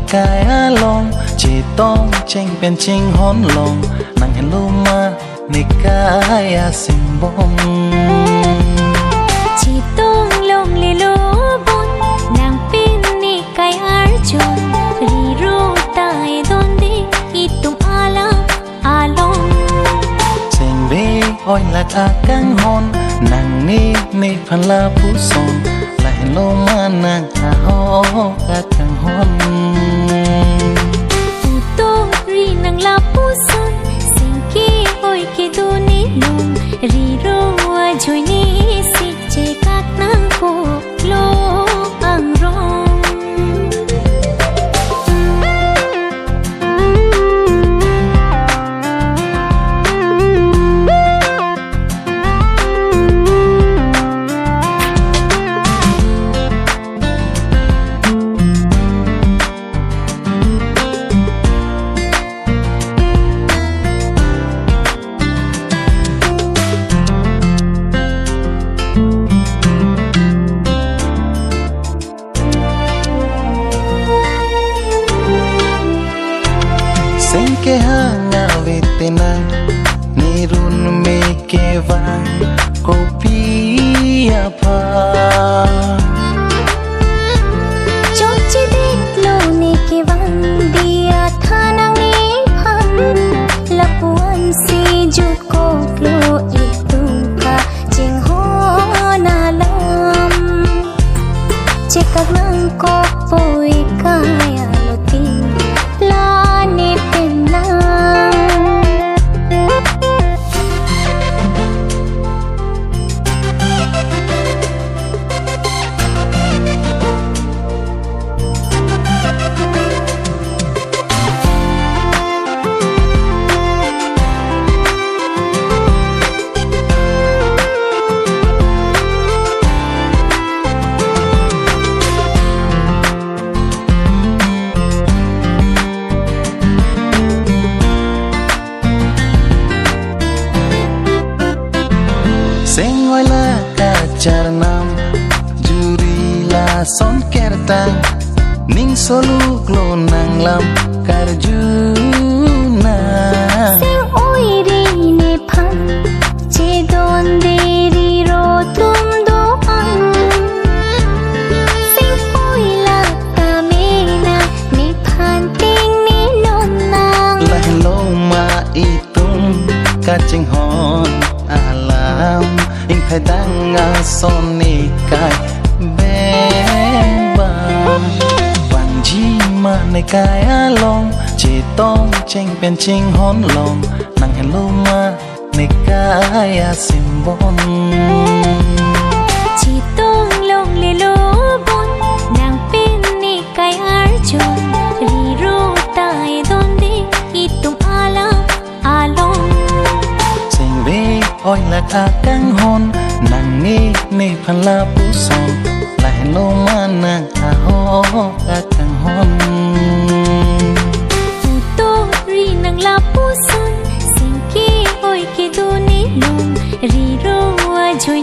cái lông chỉ tông tranh bên chính hôn lông nàng hẹn lưu mà này cái sim bông chỉ tông lông lì lô bông nàng pin ni cái chôn ri ru tai don đi itung along sinh về oi là cả căng hôn nàng ni phần là phú son lại lô mà nàng ho cả căng hôn to ri nàng là phú son sinh ki oi ki du ni lung ri ru joy ni si che các nàng cô lo ang rong sinh ke hanga vetena ni run me ke van kopi apa chok chi dit lo ne ke van dia thanang ni phan lapuan si jut ko klo itung ka ching ho na lam che kak nang ko poi kaya lo tin la ne penang sing oi la ka charnam juri la son kertang ning solu glo nang lam karjuna sing oi ri ne phan che don de ri ro tum do ang sing oi la ta me na ne phan ting ni non nang la lo ma itum ka ching hon alam ing khai dang a son ni kai bemba van ji ma ne kai along chỉ tông tranh bên chính hôn lồng nàng hẹn lưu mà ne kai sim bon chỉ tông lông lì lô bông nàng pin ni cái chôn ri ru tai don đi itung along sinh về oi là cả căng hôn nàng ni phần là phú son lại lô mà nàng ho cả căng hôn to ri nàng la pu son sinh ki oi ki du ni lung ri ru joy